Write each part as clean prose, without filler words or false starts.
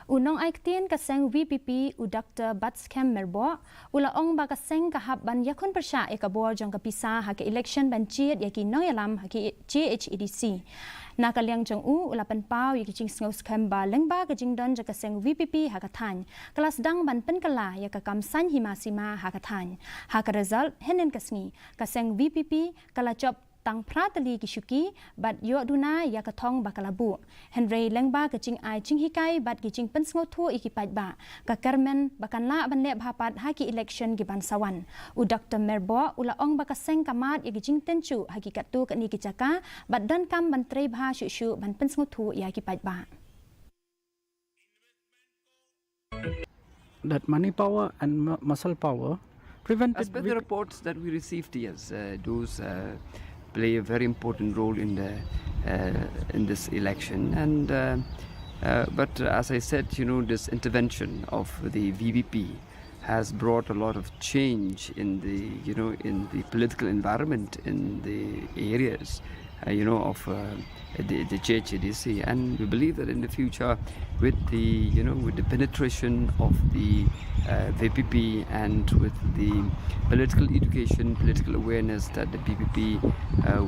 Unong Aiktien ka Seng VPP u Dr. Jhadc Merbo ula ong ba ka Seng kahap ban yakun persya ekabor jong kapisa ha ke election ban chiet yaki noyalam ha ke KHASI. Nakaliang jong ula Pynpaw yaki jing ngos kamba lengba ka jing don jaka Seng VPP ha ka than. Kelas dang ban penkala yaka kamsan himasima ha ka than. Ha ka result henen kasngi ka Seng VPP kala job tang pratali kishuki bat yo duna ya katong bakalabu Henry lengba kaching ai ching hikai bat kaching pensngo thu ikipat ba ka Carmen bakanla banle bhapat haki election giban sawan u Dr. Merbo ula ong bakaseng kamat ya kaching tenchu hakikat tu kani kichaka bat dan kam bantrei bha shu ban pensngo thu ya kipat ba. That money power and muscle power prevented. As per the reports that we received, yes, those play a very important role in this election, and but as I said, this intervention of the VVP has brought a lot of change in the in the political environment in the areas of the KHASI, and we believe that in the future with the with the penetration of the VPP and with the political education, political awareness that the VPP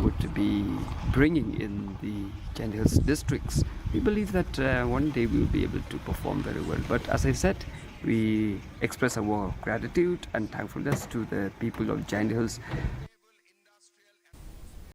would be bringing in the Jingeh districts, we believe that one day we will be able to perform very well. But as I said, we express our gratitude and thankfulness to the people of Jingeh